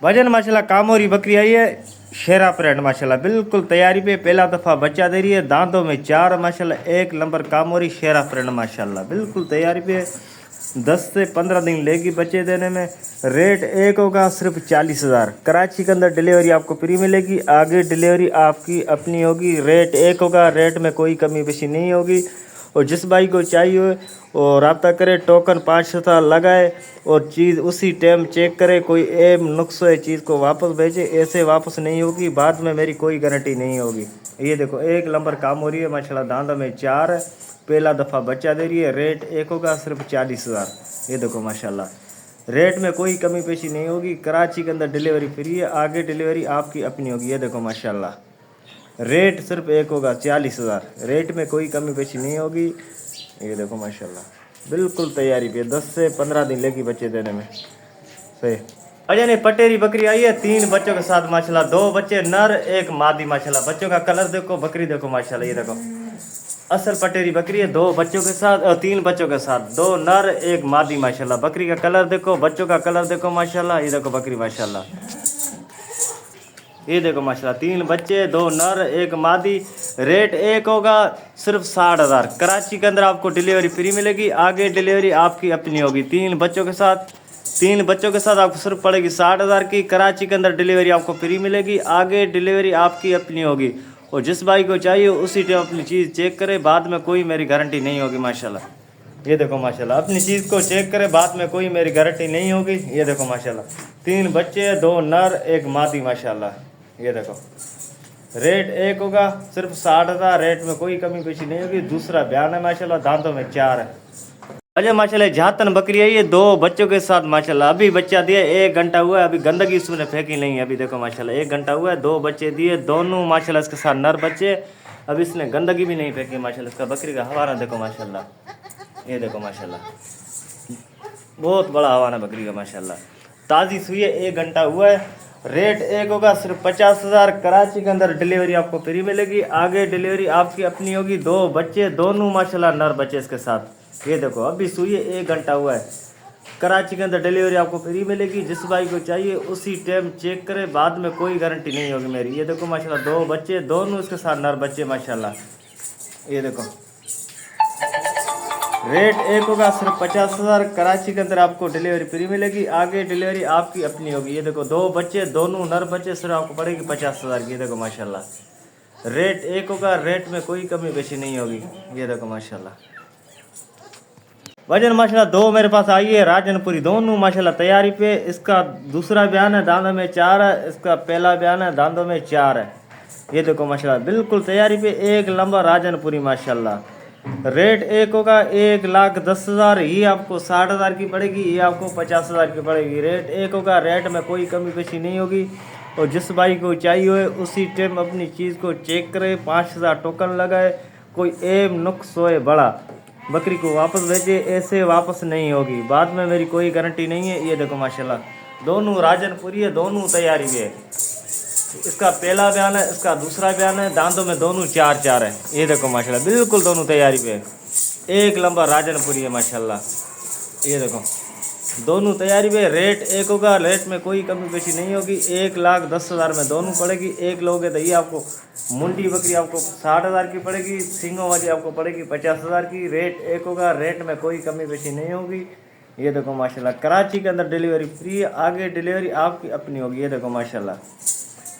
वजन माशाल्लाह कामोरी बकरी आई है, शेरा प्रिंट माशाल्लाह बिल्कुल तैयारी पे, पहला दफ़ा बच्चा दे रही है, दांतों में 4 माशाल्लाह, एक नंबर कामोरी शेरा प्रिंट माशाल्लाह बिल्कुल तैयारी पे। 10 से 15 दिन लेगी बच्चे देने में। रेट एक होगा सिर्फ 40,000। कराची के अंदर डिलीवरी आपको फ्री मिलेगी, आगे डिलीवरी आपकी अपनी होगी। रेट एक होगा, रेट में कोई कमी पेशी नहीं होगी। और जिस भाई को चाहिए और रब्ता करे, टोकन 5 लगाए और चीज़ उसी टाइम चेक करे, कोई एम नुक्स है चीज़ को वापस भेजे, ऐसे वापस नहीं होगी, बाद में मेरी कोई गारंटी नहीं होगी। ये देखो एक नंबर काम हो रही है माशाल्लाह, दांतों में 4 है, पहला दफ़ा बच्चा दे रही है। रेट एक होगा सिर्फ 40,000। ये देखो माशाल्लाह, रेट में कोई कमी पेशी नहीं होगी। कराची के अंदर डिलीवरी फ्री है, आगे डिलीवरी आपकी अपनी होगी। ये देखो माशाल्लाह, रेट सिर्फ एक होगा 40,000। रेट में कोई कमी पेशी नहीं होगी। ये देखो माशाल्लाह बिल्कुल तैयारी पे, 10 से 15 दिन लेगी बच्चे देने में। सही अजय ने पटेरी बकरी आई है 3 बच्चों के साथ माशाल्लाह, 2 बच्चे नर, एक मादी माशाल्लाह। बच्चों का कलर देखो, बकरी देखो माशाल्लाह। ये देखो असल पटेरी बकरी है, 2 बच्चों के साथ और 3 बच्चों के साथ, 2 नर एक मादी माशाल्लाह। बकरी का कलर देखो, बच्चों का कलर देखो माशाल्लाह। ये देखो बकरी माशाल्लाह, ये देखो माशाल्लाह, 3 बच्चे, 2 नर एक मादी। रेट एक होगा सिर्फ 60,000। कराची के अंदर आपको डिलीवरी फ्री मिलेगी, आगे डिलीवरी आपकी अपनी होगी। 3 बच्चों के साथ आपको सिर्फ पड़ेगी 60,000 की। कराची के अंदर डिलीवरी आपको फ्री मिलेगी, आगे डिलीवरी आपकी अपनी होगी। और जिस भाई को चाहिए उसी टाइम अपनी चीज़ चेक करे, बाद में कोई मेरी गारंटी नहीं होगी माशाल्लाह। ये देखो माशाल्लाह, अपनी चीज़ को चेक करे, बाद में कोई मेरी गारंटी नहीं होगी। ये देखो माशाल्लाह, 3 बच्चे, 2 नर एक मादी माशाल्लाह। ये देखो रेट एक होगा सिर्फ 60,000। रेट में कोई कमी पेशी नहीं होगी। दूसरा बयान है माशाल्लाह, दांतों में 4 है। अजय माशाल्लाह जातन बकरी है, ये 2 बच्चों के साथ माशाल्लाह। अभी बच्चा दिया, 1 घंटा हुआ है, अभी गंदगी इसमें फेंकी नहीं है। अभी देखो माशाल्लाह 1 घंटा हुआ है, 2 बच्चे दिए, दोनों माशाल्लाह इसके साथ नर बच्चे। अभी इसने गंदगी भी नहीं फेंकी माशाल्लाह। इसका बकरी का हवाना देखो माशाल्लाह। ये देखो माशाल्लाह बहुत बड़ा हवाना बकरी का माशाल्लाह, ताज़ी सुई है, 1 घंटा हुआ है। रेट एक होगा सिर्फ 50,000। कराची के अंदर डिलीवरी आपको फ्री मिलेगी, आगे डिलीवरी आपकी अपनी होगी। 2 बच्चे, दोनों माशाल्लाह नर बच्चे इसके साथ। ये देखो अभी सुई 1 घंटा हुआ है। कराची के अंदर डिलीवरी आपको फ्री मिलेगी, जिस भाई को चाहिए उसी टाइम चेक करे, बाद में कोई गारंटी नहीं होगी मेरी। ये देखो माशाल्लाह 2 बच्चे, दोनों इसके साथ नर बच्चे माशाल्लाह। ये देखो रेट एक होगा सिर्फ 50,000। कराची के अंदर आपको डिलीवरी फ्री मिलेगी, आगे डिलीवरी आपकी अपनी होगी। ये देखो 2 बच्चे, दोनों नर बच्चे, सिर्फ आपको पड़ेगी 50,000 की। ये देखो माशाल्लाह, रेट एक होगा, रेट में कोई कमी पेशी नहीं होगी। ये देखो माशाल्लाह, वजन माशाल्लाह 2 मेरे पास आई है राजनपुरी, दोनों माशाल्लाह तैयारी पे। इसका दूसरा बयान है, दांतों में 4 है। इसका पहला बयान है, दांतों में 4 है। ये देखो माशाल्लाह बिल्कुल तैयारी पे, 1 नंबर राजनपुरी माशाल्लाह। रेट एक होगा 1,10,000। ये आपको 60,000 की पड़ेगी, ये आपको 50,000 की पड़ेगी। रेट एक होगा, रेट में कोई कमी पेशी नहीं होगी। और जिस भाई को चाहिए उसी टाइम अपनी चीज़ को चेक करे, 5,000 टोकन लगाए, कोई एम नुक्स होए बड़ा, बकरी को वापस भेजे, ऐसे वापस नहीं होगी, बाद में मेरी कोई गारंटी नहीं है। ये देखो माशाल्लाह दोनों राजनपुरी है, दोनों तैयारी में है। इसका पहला बयान है, इसका दूसरा बयान है, दांतों में दोनों 4 है। ये देखो माशाल्लाह बिल्कुल दोनों तैयारी पे, 1 नंबर राजनपुरी है माशाल्लाह। ये देखो दोनों तैयारी पे। रेट एक होगा, रेट में कोई कमी पेशी नहीं होगी। 1,10,000 में दोनों पड़ेगी। एक लोगे तो ये आपको मुंडी बकरी आपको 60,000 की पड़ेगी, सींगों वाली आपको पड़ेगी 50,000 की। रेट एक होगा, रेट में कोई कमी पेशी नहीं होगी। ये देखो माशाल्लाह, कराची के अंदर डिलीवरी फ्री है, आगे डिलीवरी आपकी अपनी होगी। ये देखो माशाल्लाह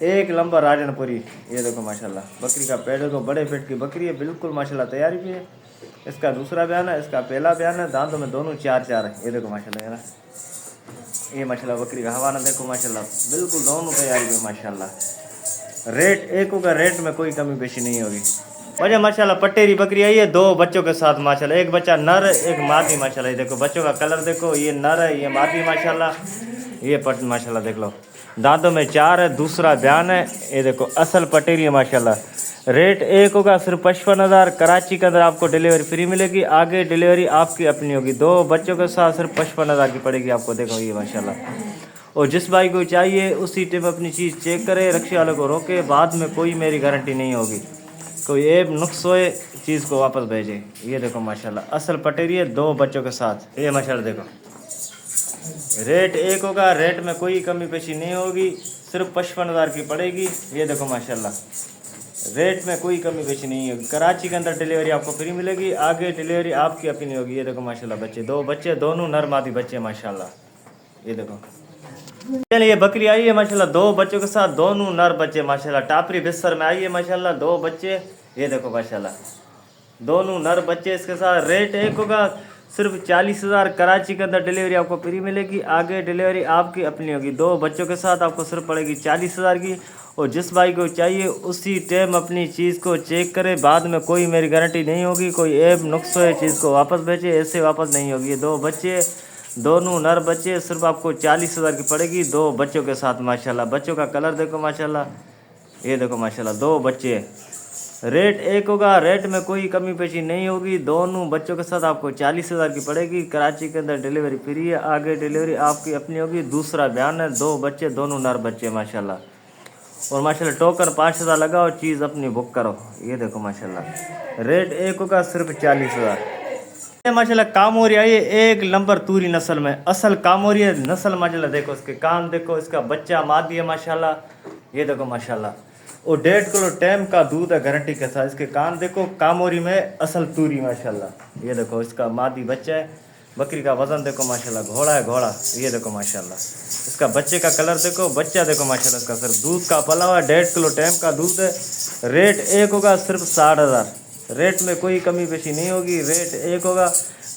1 नंबर राजनपुरी। ये देखो माशाल्लाह बकरी का पेड़ को, बड़े पेट की बकरी है बिल्कुल माशाल्लाह तैयारी भी है। इसका दूसरा बयान है, इसका पहला बयान है, दांतों में दोनों 4 है। ये देखो माशाल्लाह, है ना, ये माशाल्लाह बकरी का हवाना देखो माशाल्लाह बिल्कुल दोनों तैयारी में माशाल्लाह। रेट एक होगा, रेट में कोई कमी पेशी नहीं होगी। वजह माशाल्लाह पटेरी बकरी आई है 2 बच्चों के साथ माशाल्लाह, एक बच्चा नर एक मादी माशाल्लाह। ये देखो बच्चों का कलर देखो, ये नर है, ये मादी माशाल्लाह। ये पट माशाल्लाह देख लो, दांतों में 4 है, दूसरा बयान है। ये देखो असल पटेरी है माशाल्लाह। रेट एक होगा सिर्फ 55,000। कराची के अंदर आपको डिलीवरी फ्री मिलेगी, आगे डिलीवरी आपकी अपनी होगी। 2 बच्चों के साथ सिर्फ 55,000 की पड़ेगी आपको। देखो ये माशाल्लाह। और जिस भाई को चाहिए उसी टाइम अपनी चीज़ चेक करे, रक्शे वाले को रोके, बाद में कोई मेरी गारंटी नहीं होगी, कोई एब नुक्स होए चीज़ को वापस भेजे। ये देखो माशाल्लाह असल पटेरी है 2 बच्चों के साथ। ये माशाल्लाह देखो रेट एक होगा, रेट में कोई कमी पेशी नहीं होगी, सिर्फ 55,000 की पड़ेगी। ये देखो माशाल्लाह, रेट में कोई कमी पेशी नहीं होगी। कराची के अंदर डिलीवरी आपको फ्री मिलेगी, आगे डिलीवरी आपकी अपनी होगी। ये देखो माशाल्लाह बच्चे, दो बच्चे, दोनों नर मादी बच्चे माशाल्लाह। ये देखो चलिए, बकरी आई है माशाल्लाह, दो बच्चों के साथ, दोनों नर बच्चे माशाल्लाह। टापरी बिस्तर में आई है माशाल्लाह, दो बच्चे। ये देखो माशाल्लाह, दोनों नर बच्चे इसके साथ। रेट एक होगा, सिर्फ 40,000। कराची के अंदर डिलीवरी आपको फ्री मिलेगी, आगे डिलीवरी आपकी अपनी होगी। दो बच्चों के साथ आपको सिर्फ पड़ेगी 40,000 की। और जिस भाई को चाहिए उसी टाइम अपनी चीज़ को चेक करे, बाद में कोई मेरी गारंटी नहीं होगी, कोई ऐब नुक्स है चीज़ को वापस भेजे, ऐसे वापस नहीं होगी। ये दो बच्चे, दोनों नर बच्चे, सिर्फ आपको 40,000 की पड़ेगी, दो बच्चों के साथ माशाल्लाह। बच्चों का कलर देखो माशाल्लाह, ये देखो माशाल्लाह, दो बच्चे। रेट एक होगा, रेट में कोई कमी पेशी नहीं होगी, दोनों बच्चों के साथ आपको 40,000 की पड़ेगी। कराची के अंदर डिलीवरी फ्री है, आगे डिलीवरी आपकी अपनी होगी। दूसरा बयान है, दो बच्चे, दोनों नर बच्चे माशाल्लाह। और माशाल्लाह टोकन 5,000 लगाओ, चीज़ अपनी बुक करो। ये देखो माशाल्लाह, रेट एक होगा, सिर्फ 40,000। माशाल्लाह कामोरी आई है एक नंबर तूरी नस्ल में, असल कामोरी नस्ल माशाल्लाह। देखो इसके कान देखो, इसका बच्चा मादी है माशाल्लाह। ये देखो माशाल्लाह, और 1.5 किलो टाइम का दूध है गारंटी के साथ। इसके कान देखो, कामोरी में असल तूरी माशाल्लाह। ये देखो इसका मादी बच्चा है। बकरी का वजन देखो माशाल्लाह, घोड़ा है घोड़ा। ये देखो माशाल्लाह, इसका बच्चे का कलर देखो, बच्चा देखो माशाल्लाह। इसका सिर्फ दूध का पला हुआ 1.5 किलो टाइम का दूध है। रेट एक होगा, सिर्फ 60,000। रेट में कोई कमी पेशी नहीं होगी, रेट एक होगा।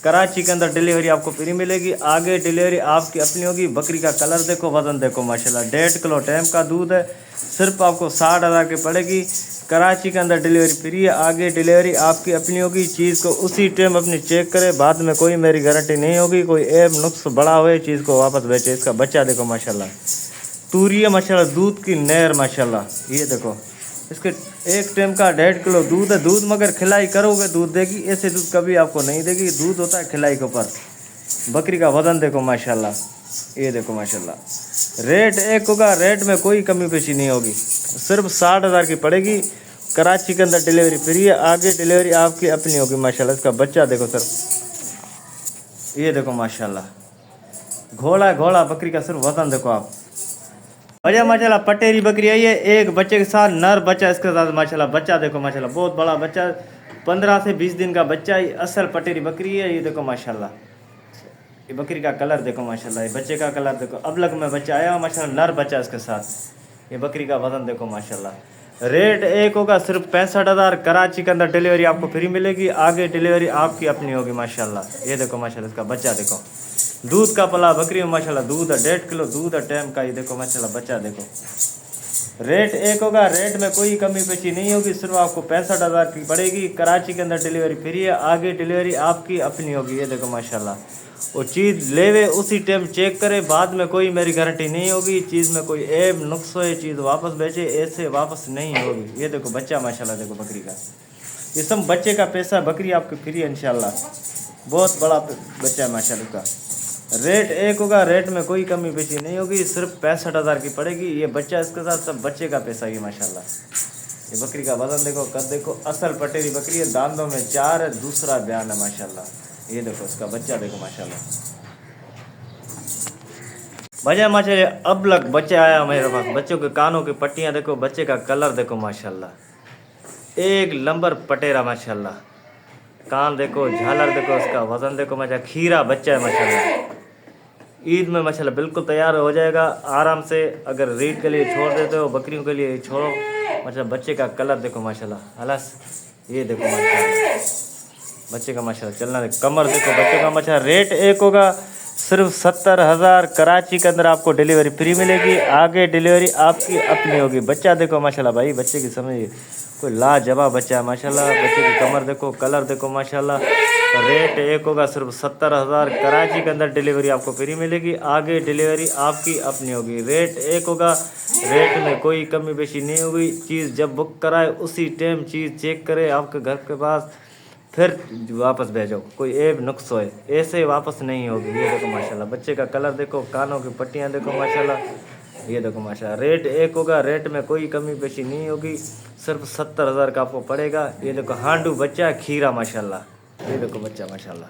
कराची के अंदर डिलीवरी आपको फ्री मिलेगी, आगे डिलीवरी आपकी अपनी होगी। बकरी का कलर देखो, वजन देखो माशाल्लाह, 1.5 किलो टाइम का दूध है। सिर्फ आपको 60,000 की पड़ेगी। कराची के अंदर डिलीवरी फ्री है, आगे डिलीवरी आपकी अपनी होगी। चीज़ को उसी टाइम अपनी चेक करें, बाद में कोई मेरी गारंटी नहीं होगी, कोई ऐब नुक्स बड़ा हुए चीज़ को वापस बेचे। इसका बच्चा देखो माशाल्लाह, तूरी है माशाल्लाह, दूध की नहर माशाल्लाह। ये देखो, इसके एक टाइम का 1.5 किलो दूध है। दूध मगर खिलाई करोगे दूध देगी, ऐसे दूध कभी आपको नहीं देगी। दूध होता है खिलाई के ऊपर। बकरी का वजन देखो माशाल्लाह, ये देखो माशाल्लाह। रेट एक होगा, रेट में कोई कमी पेशी नहीं होगी, सिर्फ 60,000 की पड़ेगी। कराची के अंदर डिलीवरी फ्री है, आगे डिलीवरी आपकी अपनी होगी माशाल्लाह। इसका बच्चा देखो सर, ये देखो माशाल्लाह, घोड़ा घोड़ा बकरी का सिर्फ वजन देखो आप। भैया माशाल्लाह पटेरी बकरी आई है एक बच्चे के साथ, नर बच्चा इसके साथ माशाल्लाह। बच्चा देखो माशाल्लाह, बहुत बड़ा बच्चा, 15 से 20 दिन का बच्चा है। असल पटेरी बकरी है। ये देखो माशाल्लाह, ये बकरी का कलर देखो माशाल्लाह, ये बच्चे का कलर देखो। अबलग में बच्चा आया हुआ माशाल्लाह, नर बच्चा इसके साथ। ये बकरी का वजन देखो माशाल्लाह। रेट एक होगा, सिर्फ 65,000। कराची के अंदर डिलीवरी आपको फ्री मिलेगी, आगे डिलीवरी आपकी अपनी होगी माशाल्लाह। ये देखो माशाल्लाह, इसका बच्चा देखो, दूध का पला बकरी में माशाल्लाह, दूध है 1.5 किलो दूध है टाइम का। ये देखो माशाल्लाह, बच्चा देखो। रेट एक होगा, रेट में कोई कमी पेशी नहीं होगी, सिर्फ आपको 65,000 की पड़ेगी। कराची के अंदर डिलीवरी फ्री है, आगे डिलीवरी आपकी अपनी होगी। ये देखो माशाल्लाह, वो चीज़ लेवे उसी टाइम चेक करे, बाद में कोई मेरी गारंटी नहीं होगी। चीज़ में कोई ऐब नुक्स हो, चीज़ वापस बेचे, ऐसे वापस नहीं होगी। ये देखो बच्चा माशाल्लाह, देखो बकरी का, ये सब बच्चे का पैसा, बकरी आपकी फ्री है इंशाल्लाह। बहुत बड़ा बच्चा है माशाल्लाह का। रेट एक होगा, रेट में कोई कमी पेशी नहीं होगी, सिर्फ 65,000 की पड़ेगी। ये बच्चा इसके साथ सब बच्चे का पैसा ये माशाल्लाह। ये बकरी का वजन देखो, कद देखो, असल पटेरी बकरी है, दांतों में 4 है, दूसरा बयान है माशाल्लाह। ये देखो इसका बच्चा देखो माशाल्लाह। भैया माशाल्लाह अबलग बच्चा आया मेरे पास, बच्चों के कानों की पट्टियाँ देखो, बच्चे का कलर देखो माशाल्लाह, एक नंबर पटेरा माशाल्लाह। कान देखो, झालर देखो, इसका वजन देखो माशाल्लाह, खीरा बच्चा है माशाल्लाह। ईद में माशाल्लाह बिल्कुल तैयार हो जाएगा आराम से। अगर रीड के लिए छोड़ देते हो, बकरियों के लिए छोड़ो माशाल्लाह। बच्चे का कलर देखो माशाल्लाह, हलस। ये देखो माशाल्लाह, बच्चे का माशाल्लाह चलना देखो, कमर देखो बच्चे का माशाल्लाह। रेट एक होगा, सिर्फ 70,000। कराची के अंदर आपको डिलीवरी फ्री मिलेगी, आगे डिलीवरी आपकी अपनी होगी। बच्चा देखो माशाल्लाह, भाई बच्चे की समझिए, कोई लाजवाब बच्चा है माशाल्लाह। बच्चे की कमर देखो, कलर देखो माशाल्लाह। रेट एक होगा, सिर्फ 70,000। कराची के अंदर डिलीवरी आपको फ्री मिलेगी, आगे डिलीवरी आपकी अपनी होगी। रेट एक होगा, रेट में कोई कमी पेशी नहीं होगी। चीज़ जब बुक कराए उसी टाइम चीज़ चेक करे आपके घर के पास, फिर वापस भेजो, कोई ऐब नुक्स होए, ऐसे वापस नहीं होगी। ये देखो माशाल्लाह, बच्चे का कलर देखो, कानों की पट्टियाँ देखो माशाल्लाह। ये देखो माशाल्लाह, रेट एक होगा, रेट में कोई कमी पेशी नहीं होगी, सिर्फ 70,000 का आपको पड़ेगा। ये देखो हांडू बच्चा खीरा माशाल्लाह। ये देखो बच्चा माशाल्लाह।